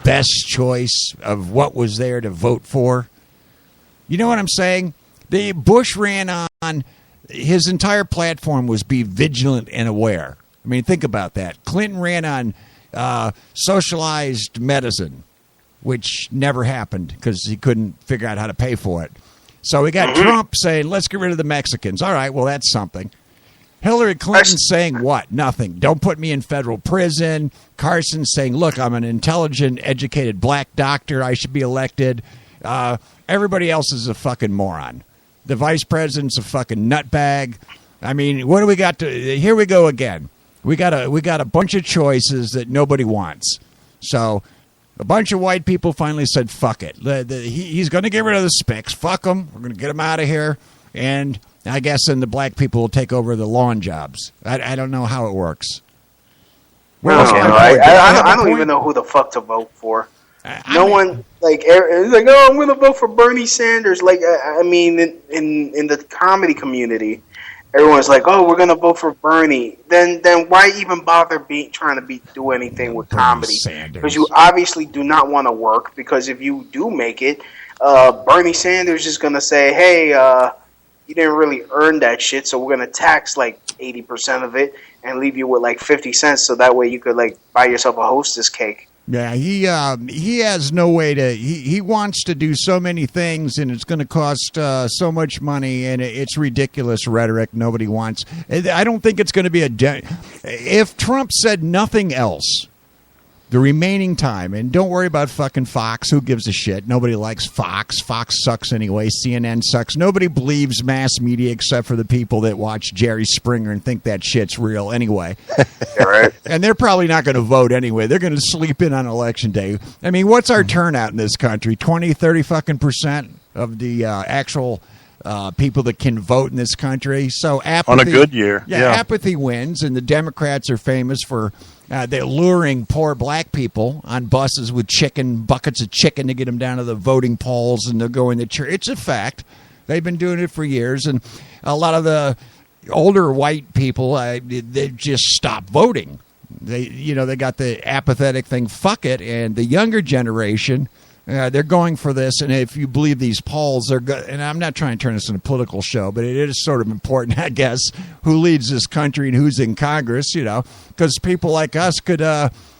best choice of what was there to vote for. You know what I'm saying? The Bush ran on, his entire platform was be vigilant and aware. I mean, think about that. Clinton ran on socialized medicine, which never happened because he couldn't figure out how to pay for it. So we got Trump saying, let's get rid of the Mexicans. All right, well, that's something. Hillary Clinton saying what? Nothing. Don't put me in federal prison. Carson saying, look, I'm an intelligent, educated black doctor. I should be elected. Everybody else is a fucking moron. The vice president's a fucking nutbag. I mean, what do we got to... Here we go again. We got a bunch of choices that nobody wants. So a bunch of white people finally said, fuck it. He's going to get rid of the spics. Fuck them. We're going to get them out of here. And I guess then the black people will take over the lawn jobs. I don't know how it works. I don't even know who the fuck to vote for. No one, like, it's like, oh, I'm going to vote for Bernie Sanders. Like, I mean, in the comedy community, everyone's like, oh, we're going to vote for Bernie. Then why even bother trying to do anything with comedy? Because you obviously do not want to work, because if you do make it, Bernie Sanders is going to say, hey, you didn't really earn that shit, so we're going to tax, like, 80% of it and leave you with, like, 50 cents so that way you could, like, buy yourself a Hostess cake. Yeah, he has no way to. He wants to do so many things, and it's going to cost so much money, and it's ridiculous rhetoric nobody wants. I don't think it's going to be if Trump said nothing else the remaining time, and don't worry about fucking Fox. Who gives a shit? Nobody likes Fox. Fox sucks anyway. CNN sucks. Nobody believes mass media except for the people that watch Jerry Springer and think that shit's real anyway. Right. And they're probably not going to vote anyway. They're going to sleep in on Election Day. I mean, what's our turnout in this country? 20, 30 fucking % of the actual people that can vote in this country. So apathy, on a good year. Yeah, apathy wins, and the Democrats are famous for they're luring poor black people on buses with buckets of chicken to get them down to the voting polls, and they're going to church. It's a fact. They've been doing it for years, and a lot of the older white people, they just stopped voting. They got the apathetic thing, fuck it, and the younger generation, they're going for this, and if you believe these polls, they're good. And I'm not trying to turn this into a political show, but it is sort of important, I guess, who leads this country and who's in Congress, because people like us could,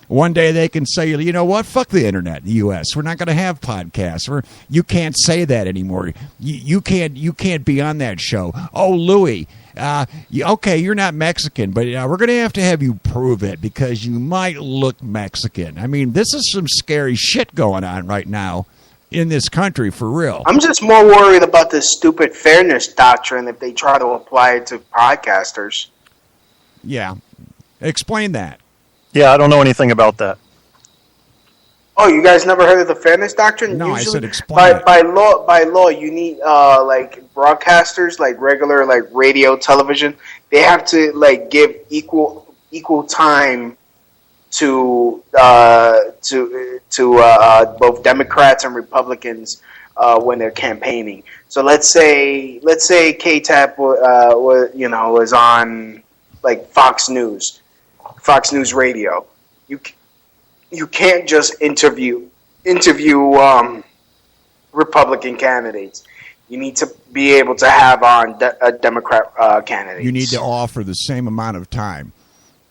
one day they can say, you know what, fuck the internet in the U.S. We're not going to have podcasts. You can't say that anymore. You can't be on that show. Oh, Louie. Okay, you're not Mexican, but we're going to have you prove it because you might look Mexican. I mean, this is some scary shit going on right now in this country, for real. I'm just more worried about this stupid fairness doctrine if they try to apply it to podcasters. Yeah. Explain that. Yeah, I don't know anything about that. Oh, you guys never heard of the fairness doctrine? No, usually, I said explain by law, you need like broadcasters, like regular like radio, television. They have to like give equal time to both Democrats and Republicans when they're campaigning. So let's say Ktap was on like Fox News Radio. You can't just interview Republican candidates. You need to be able to have on a Democrat candidate. You need to offer the same amount of time.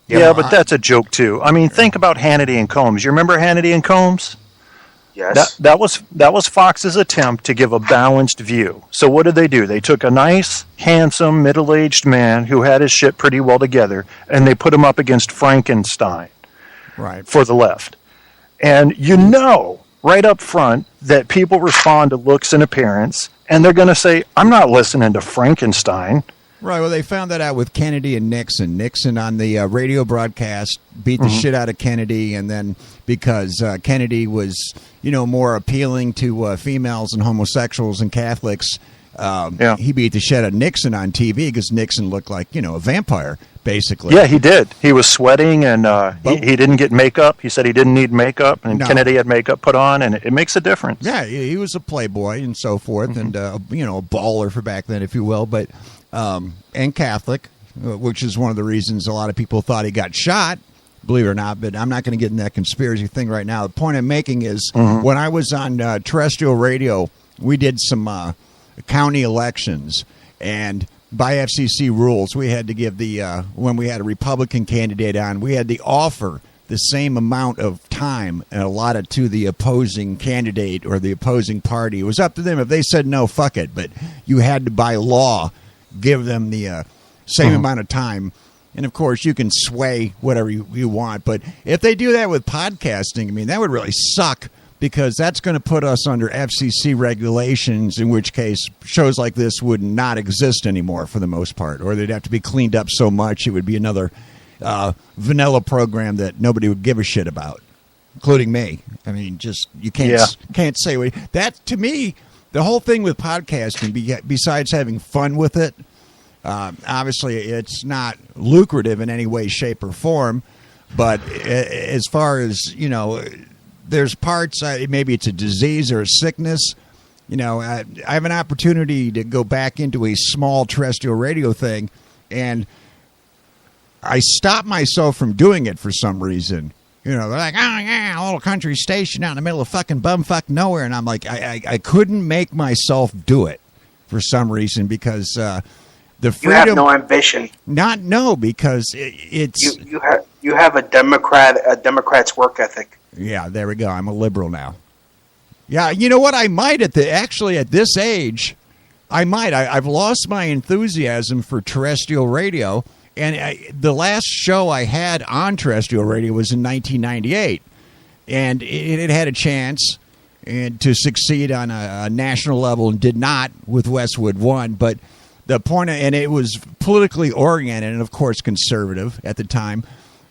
Yeah, but that's a joke too. I mean, think about Hannity and Combs. You remember Hannity and Combs? Yes. That was Fox's attempt to give a balanced view. So what did they do? They took a nice, handsome, middle-aged man who had his shit pretty well together, and they put him up against Frankenstein. Right. For the left. And right up front that people respond to looks and appearance, and they're going to say, I'm not listening to Frankenstein. Right, well, they found that out with Kennedy and Nixon. Nixon on the radio broadcast beat the shit out of Kennedy, and then because Kennedy was, more appealing to females and homosexuals and Catholics, he beat the shit out of Nixon on TV because Nixon looked like, a vampire, basically. Yeah, he did. He was sweating, and he didn't get makeup. He said he didn't need makeup, and Kennedy had makeup put on, and it makes a difference. Yeah, he was a playboy and so forth, and, a baller for back then, if you will, but and Catholic, which is one of the reasons a lot of people thought he got shot believe it or not, but I'm not going to get in that conspiracy thing right now. The point I'm making is when I was on terrestrial radio, we did some county elections, and by FCC rules, we had to give when we had a Republican candidate on, we had to offer the same amount of time and allotted to the opposing candidate or the opposing party. It was up to them. If they said no, fuck it. But you had to, by law, give them the same amount of time. And, of course, you can sway whatever you want. But if they do that with podcasting, I mean, that would really suck, because that's going to put us under FCC regulations, in which case shows like this would not exist anymore for the most part, or they'd have to be cleaned up so much it would be another vanilla program that nobody would give a shit about, including me. I mean, just you can't say what that. To me, the whole thing with podcasting, besides having fun with it, obviously it's not lucrative in any way, shape, or form. But as far as, there's parts, maybe it's a disease or a sickness. I have an opportunity to go back into a small terrestrial radio thing, and I stopped myself from doing it for some reason. They're like, oh, yeah, a little country station out in the middle of fucking bumfuck nowhere. And I'm like, I couldn't make myself do it for some reason, because the freedom... You have no ambition. Because it's... You have a Democrat's work ethic. Yeah, there we go. I'm a liberal now. Yeah, you know what? I might at this age, I've lost my enthusiasm for terrestrial radio. And the last show I had on terrestrial radio was in 1998. And it had a chance to succeed on a national level, and did not with Westwood One. But the point, and it was politically oriented and, of course, conservative at the time.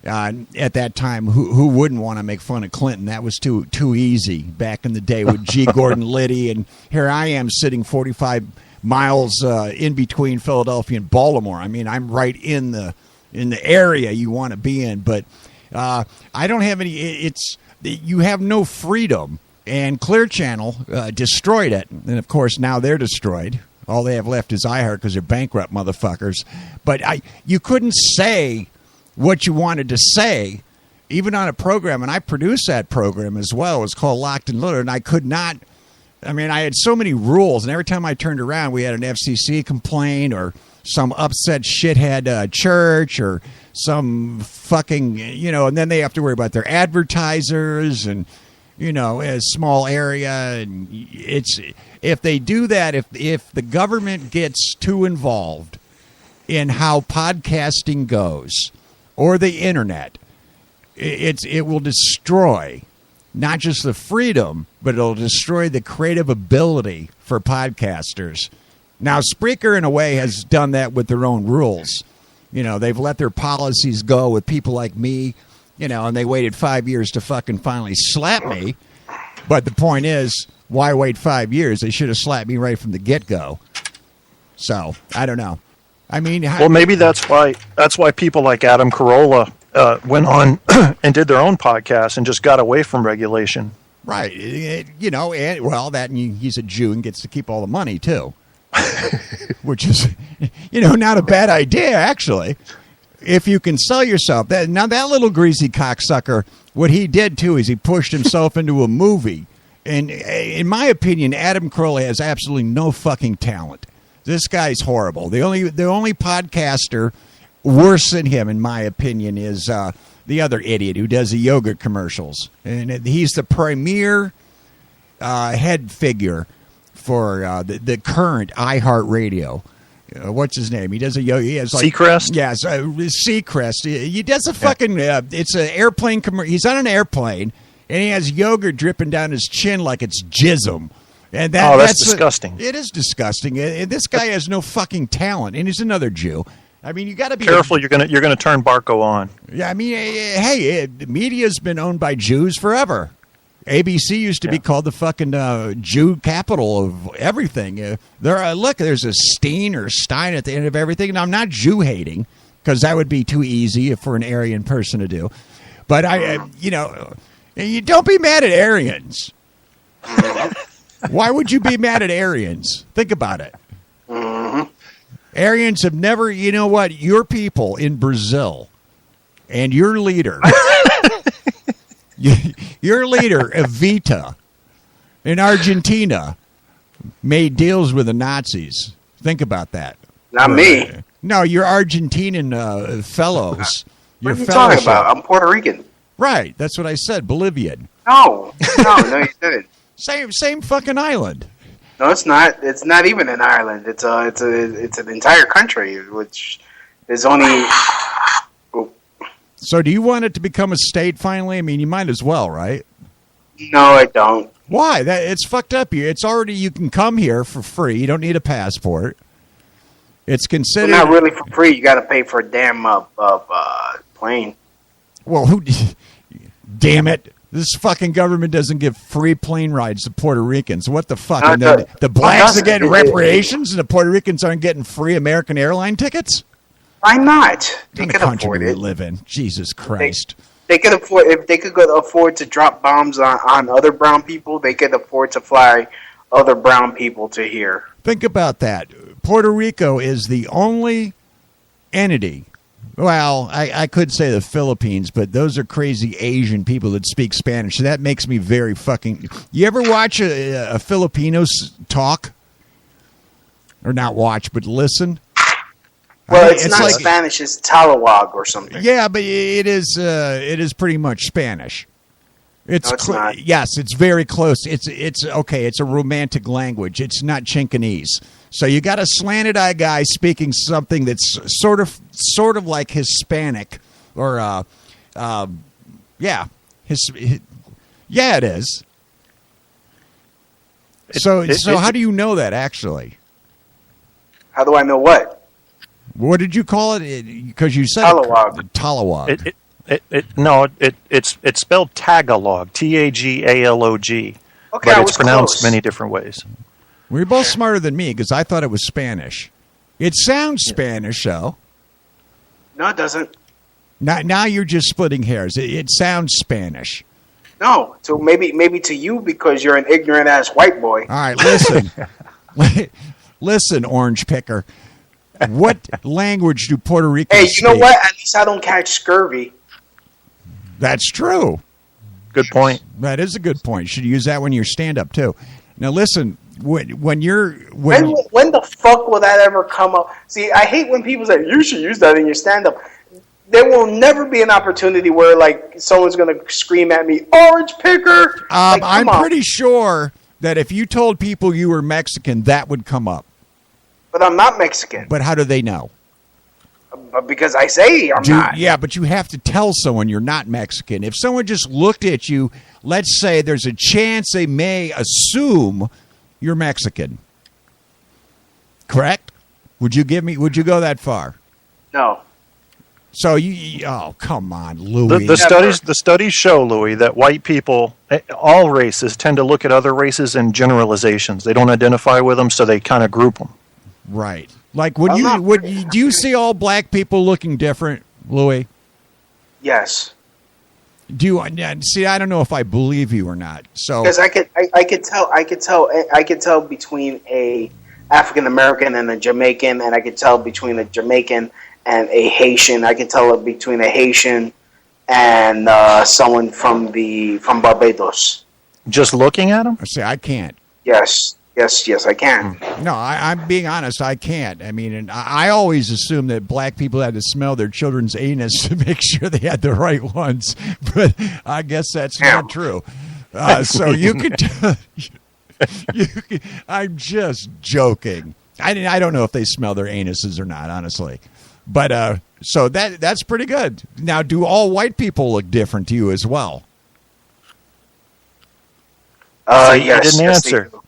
At that time, who wouldn't want to make fun of Clinton? That was too easy back in the day with G. Gordon Liddy. And here I am sitting 45 miles in between Philadelphia and Baltimore. I mean, I'm right in the area you want to be in. But I don't have any. You have no freedom. And Clear Channel destroyed it. And, of course, now they're destroyed. All they have left is iHeart, because they're bankrupt motherfuckers. But you couldn't say what you wanted to say, even on a program, and I produced that program as well. It was called Locked and Loaded, and I could not. I mean, I had so many rules, and every time I turned around, we had an FCC complaint, or some upset shithead church, or some fucking, and then they have to worry about their advertisers, and a small area, and if they do that, if the government gets too involved in how podcasting goes, or the internet, it will destroy not just the freedom, but it'll destroy the creative ability for podcasters. Now, Spreaker, in a way, has done that with their own rules. They've let their policies go with people like me, and they waited 5 years to fucking finally slap me. But the point is, why wait 5 years? They should have slapped me right from the get-go. So, I don't know. I mean, well, maybe that's why people like Adam Carolla went on and did their own podcast and just got away from regulation. Right. And he's a Jew and gets to keep all the money too, which is, not a bad idea actually. If you can sell yourself, that little greasy cocksucker, what he did too is he pushed himself into a movie, and in my opinion, Adam Carolla has absolutely no fucking talent. This guy's horrible. The only podcaster worse than him, in my opinion, is the other idiot who does the yogurt commercials. And he's the premier head figure for the current iHeartRadio. What's his name? He does he has like Seacrest? Yes, Seacrest. He does a fucking. It's an airplane commercial. He's on an airplane, and he has yogurt dripping down his chin like it's jism. And that's disgusting. It is disgusting. And this guy has no fucking talent, and he's another Jew. I mean, you got to be careful. You're gonna turn Barco on. Yeah, I mean, hey, the media's been owned by Jews forever. ABC used to be called the fucking Jew capital of everything. There's a Steen or Stein at the end of everything. And I'm not Jew hating, because that would be too easy for an Aryan person to do. But you don't be mad at Aryans. Why would you be mad at Aryans? Think about it. Aryans have never, your people in Brazil And your leader, your leader, Evita, in Argentina, made deals with the Nazis. Think about that. Not me. No, your Argentinian fellows. What are you talking about? I'm Puerto Rican. Right, that's what I said. Bolivian. No, you didn't. Same fucking island. No, it's not. It's not even an island. It's an entire country, which is only. So, do you want it to become a state finally? I mean, you might as well, right? No, I don't. Why? It's fucked up here. It's already, you can come here for free. You don't need a passport. It's considered not really for free. You got to pay for a damn plane. Well, damn it. This fucking government doesn't give free plane rides to Puerto Ricans. What the fuck? And the blacks are getting reparations and the Puerto Ricans aren't getting free American airline tickets? Why not? They can afford it. We live in. Jesus Christ. They could afford, if they could afford to drop bombs on other brown people, they could afford to fly other brown people to here. Think about that. Puerto Rico is the only entity. Well, I could say the Philippines, but those are crazy Asian people that speak Spanish. So that makes me very fucking... You ever watch a Filipino talk? Or not watch, but listen? Well, it's not like Spanish. It's Tagalog or something. Yeah, but it is pretty much Spanish. It's not. Yes, it's very close. It's okay. It's a romantic language. It's not Chincanese. So you got a slanted eye guy speaking something that's sort of like Hispanic, or yeah, it is. So how do you know that actually? How do I know what? What did you call it? Because you said Tagalog. It's spelled Tagalog, Tagalog. Okay, but it's pronounced many different ways. Well, you're both smarter than me because I thought it was Spanish. It sounds Spanish, though. No, it doesn't. Now you're just splitting hairs. It sounds Spanish. No, so maybe to you because you're an ignorant ass white boy. All right, listen, listen, orange picker. What language do Puerto Ricans speak? Hey, you know what? At least I don't catch scurvy. That's true. Good point. That is a good point. You should use that when you're stand-up, too. Now, listen, when the fuck will that ever come up? See, I hate when people say, you should use that in your stand-up. There will never be an opportunity where, like, someone's going to scream at me, orange picker! I'm pretty sure that if you told people you were Mexican, that would come up. But I'm not Mexican. But how do they know? Because I say I'm not. Yeah, but you have to tell someone you're not Mexican. If someone just looked at you, let's say there's a chance they may assume you're Mexican. Correct? Would you go that far? No. So oh, come on, Louie. The studies show, Louie, that white people, all races, tend to look at other races in generalizations. They don't identify with them, so they kind of group them. Right. Like do you see all black people looking different, Louie? Yes. Do you see? I don't know if I believe you or not. So because I could tell between a African American and a Jamaican, and I could tell between a Jamaican and a Haitian. I can tell between a Haitian and someone from Barbados. Just looking at them? See, I can't. Yes, I can. No, I'm being honest. I can't. I mean, and I always assumed that black people had to smell their children's anus to make sure they had the right ones, but I guess that's not true. So you could. I'm just joking. I don't know if they smell their anuses or not, honestly. But so that's pretty good. Now, do all white people look different to you as well? Yes.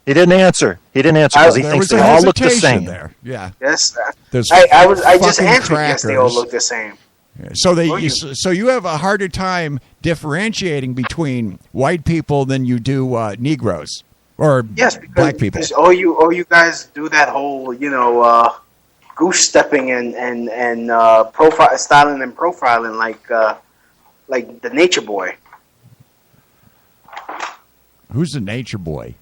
He didn't answer because he thinks they all look the same. There. Yeah. Yes. I just answered. Yes, they all look the same. So so you have a harder time differentiating between white people than you do Negroes or black people. Because you guys do that whole goose stepping and profile styling and profiling like the Nature Boy. Who's the Nature Boy?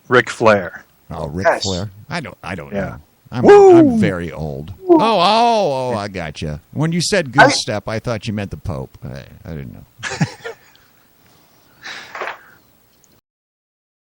Ric Flair. Oh, Ric Flair. I don't know. I'm very old. Oh, I got you. When you said goose step, I thought you meant the Pope. I didn't know.